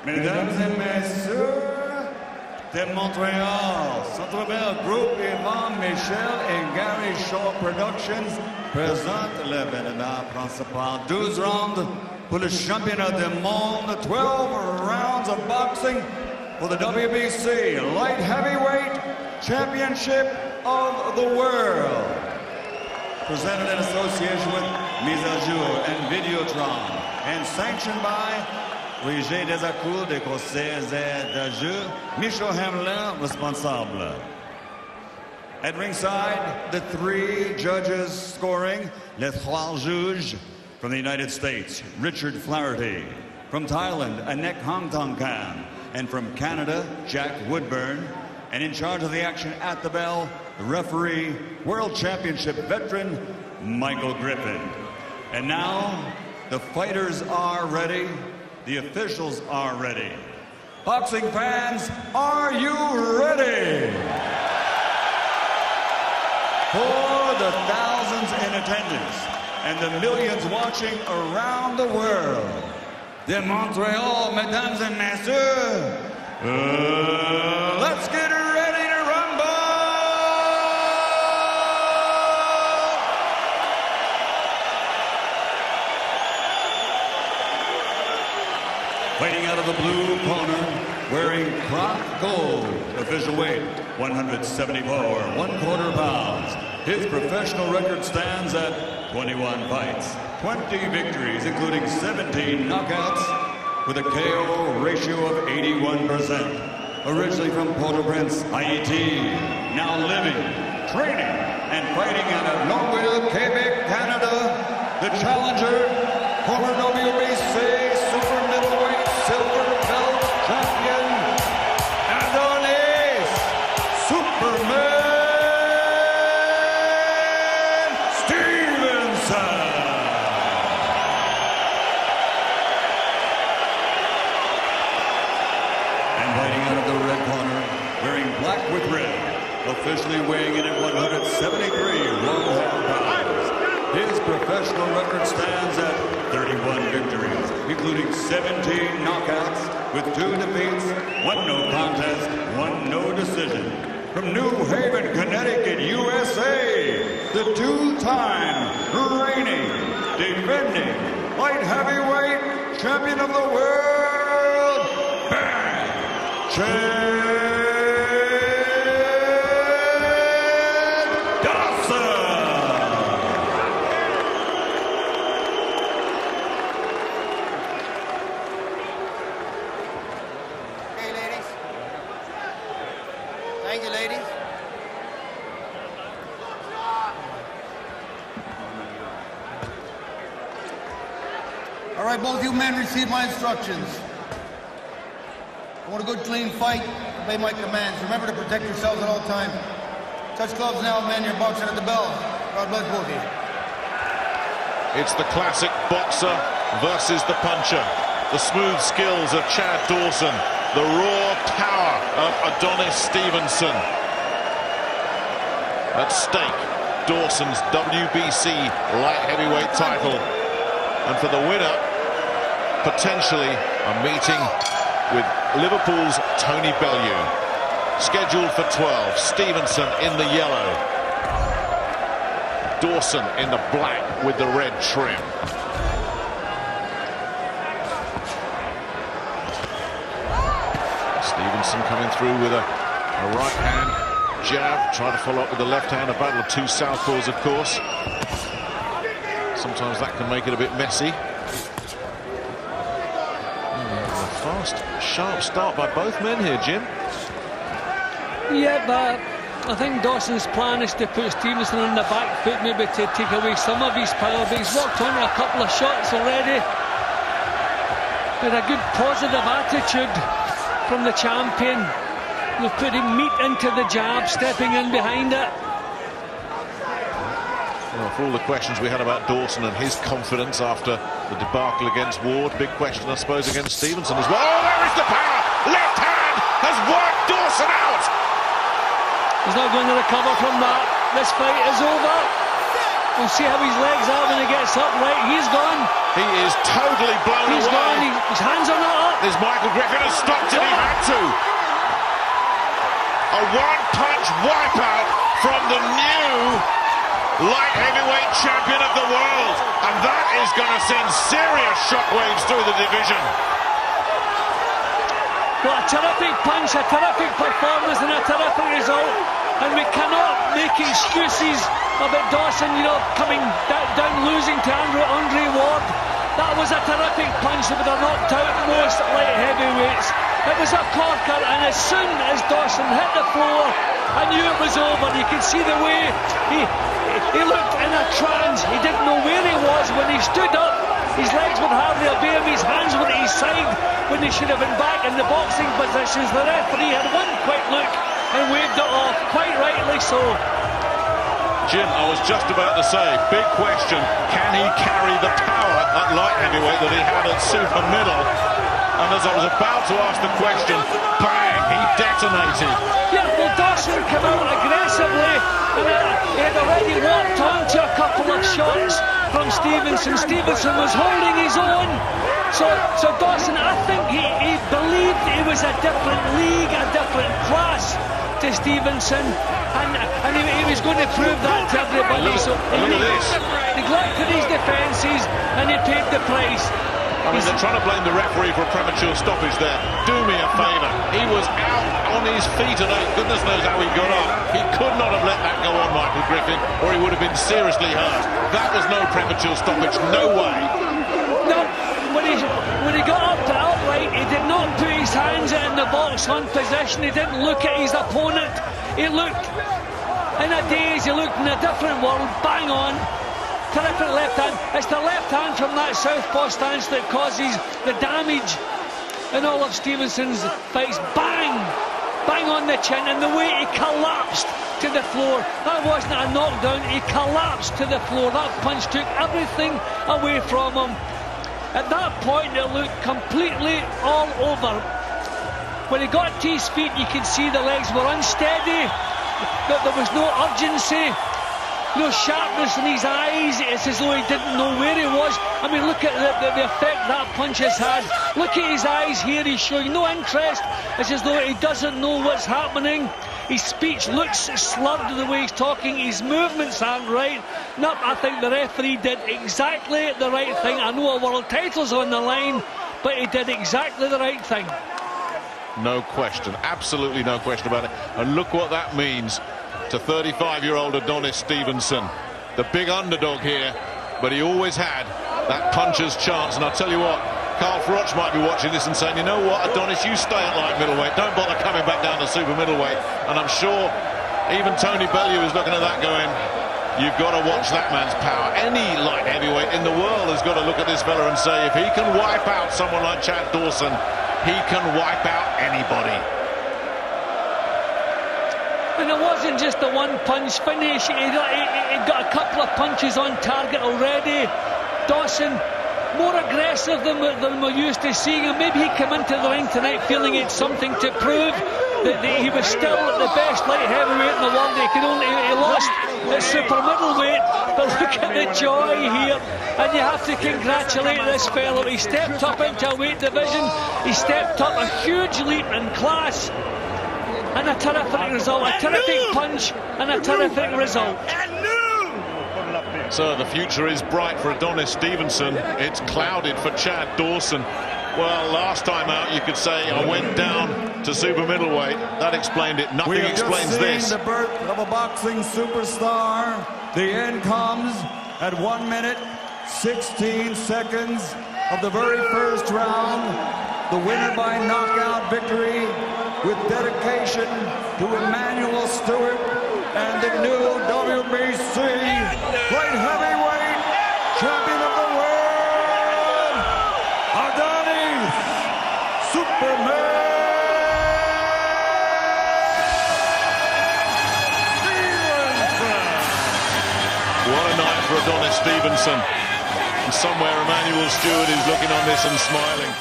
Mesdames et messieurs, de Montréal, Centre-Bell Group, Yvan Michel et Gary Shaw Productions présentent l'événement principal. 12 rounds pour le championnat du monde, 12 rounds of boxing for the WBC Light Heavyweight Championship of the World. Presented in association with Mise à Jour and Videotron and sanctioned by Roger Desacours de Conseil de Jeu, Michel Hamelin, responsable. At ringside, the three judges scoring, les trois juges from the United States, Richard Flaherty, from Thailand, Anek Hongtongkan, and from Canada, Jack Woodburn, and in charge of the action at the bell, the referee, World Championship veteran, Michael Griffin. And now, the fighters are ready. The officials are ready. Boxing fans, are you ready? For the thousands in attendance and the millions watching around the world, de Montréal, mesdames et messieurs, let's get ready to rumble! Fighting out of the blue corner, wearing cloth gold, official weight 174 1/4 pounds. His professional record stands at 21 fights, 20 victories, including 17 knockouts, with a KO ratio of 81%. Originally from Port-au-Prince, Haiti, now living, training, and fighting out of Longueuil, Quebec, Canada, the challenger, former WBC super middleweight silver belt champion, Adonis Stevenson. And fighting out of the red corner, wearing black with red, officially weighing in at 173 pounds. His professional record stands at 31 victories, including 17 knockouts, with 2 defeats, 1 no contest, 1 no decision. From New Haven, Connecticut, USA, the 2-time reigning, defending, light heavyweight champion of the world, Dawson. Hey, ladies. Thank you, ladies. All right, both you men receive my instructions. I want a good, clean fight. Obey my commands. Remember to protect yourselves at all times. Touch gloves now, men. You're boxing at the bell. God bless both of you. It's the classic boxer versus the puncher. The smooth skills of Chad Dawson. The raw power of Adonis Stevenson. At stake, Dawson's WBC light heavyweight title. And for the winner, potentially a meeting with Liverpool's Tony Bellew. Scheduled for 12, Stevenson in the yellow. Dawson in the black with the red trim. Stevenson coming through with a right hand jab, trying to follow up with the left hand. A battle of 2 southpaws, of course. Sometimes that can make it a bit messy. A fast, sharp start by both men here, Jim. Yeah, but I think Dawson's plan is to put Stevenson on the back foot, maybe to take away some of his power, but he's walked on a couple of shots already. With a good positive attitude from the champion. They're putting meat into the jab, stepping in behind it. Well, for all the questions we had about Dawson and his confidence after the debacle against Ward, big question, I suppose, against Stevenson as well. Oh, there is the power! Left hand has worked Dawson out! He's not going to recover from that. This fight is over. We'll see how his legs are when he gets up. Right, he's gone. He is totally blown He's away. gone. His hands are not up. There's Michael Griffin has stopped it. He had to. A one-punch wipeout from the new light heavyweight champion of the world. And that is going to send serious shockwaves through the division. Well, a terrific punch, a terrific performance and a terrific result. And we cannot make excuses about Dawson, you know, coming down losing to Andre Ward. That was a terrific punch that would have knocked out most light heavyweights. It was a corker, and as soon as Dawson hit the floor, I knew it was over. You could see the way he looked in a trance. He didn't know where he was when he stood up. His legs would hardly obey him. His hands were at his side when they should have been back in the boxing positions. The referee had one quick look and waved it off, quite rightly so. Jim, I was just about to say, big question, can he carry the power at light heavyweight that he had at super middle? And as I was about to ask the question, bang, he detonated. Yeah, well, Dawson came out aggressively, and he had already walked on to a couple of shots from Stevenson. Stevenson was holding his own. So Dawson, I think he believed he was a different league, a different class to Stevenson, and he was going to prove that to everybody. Look at this. Neglected his defences, and he paid the price. I mean, they're trying to blame the referee for a premature stoppage there. Do me a favour. He was out on his feet, and goodness knows how he got up. He could not have let that go on, Michael Griffin, or he would have been seriously hurt. That was no premature stoppage, no way. No, when he got up to outright, he did not put his hands in the box on position. He didn't look at his opponent. He looked in a daze. He looked in a different world. Bang on. Terrific left hand. It's the left hand from that southpaw stance that causes the damage in all of Stevenson's fights. Bang! Bang on the chin, and the way he collapsed to the floor. That wasn't a knockdown. He collapsed to the floor. That punch took everything away from him. At that point, it looked completely all over. When he got to his feet, you could see the legs were unsteady. That there was no urgency. No sharpness in his eyes. It's as though he didn't know where he was. I mean, look at the effect that punch has had. Look at his eyes here. He's showing no interest. It's as though he doesn't know what's happening. His speech looks slurred the way he's talking. His movements aren't right. No, I think the referee did exactly the right thing. I know a world title's on the line, but he did exactly the right thing. No question. Absolutely no question about it. And look what that means to 35-year-old Adonis Stevenson, the big underdog here, but he always had that puncher's chance. And I'll tell you what, Carl Froch might be watching this and saying, you know what, Adonis, you stay at light middleweight, don't bother coming back down to super middleweight. And I'm sure even Tony Bellew is looking at that going, you've got to watch that man's power. Any light heavyweight in the world has got to look at this fella and say, if he can wipe out someone like Chad Dawson, he can wipe out anybody. And it wasn't just the one-punch finish. He got a couple of punches on target already. Dawson, more aggressive than we're used to seeing him. Maybe he came into the ring tonight feeling he had something to prove, that he was still the best light heavyweight in the world. He lost at super middleweight, but look at the joy here. And you have to congratulate this fellow. He stepped up into a weight division. He stepped up a huge leap in class. And a terrific result, a terrific punch, and a terrific result. So the future is bright for Adonis Stevenson. It's clouded for Chad Dawson. Well, last time out, you could say I went down to super middleweight. That explained it. Nothing explains this. The birth of a boxing superstar. The end comes at 1 minute, 16 seconds of the very first round. The winner by knockout victory, with dedication to Emmanuel Stewart and the new WBC light heavyweight champion of the world, Adonis Superman Stevenson. What a night for Adonis Stevenson. And somewhere Emmanuel Stewart is looking on this and smiling.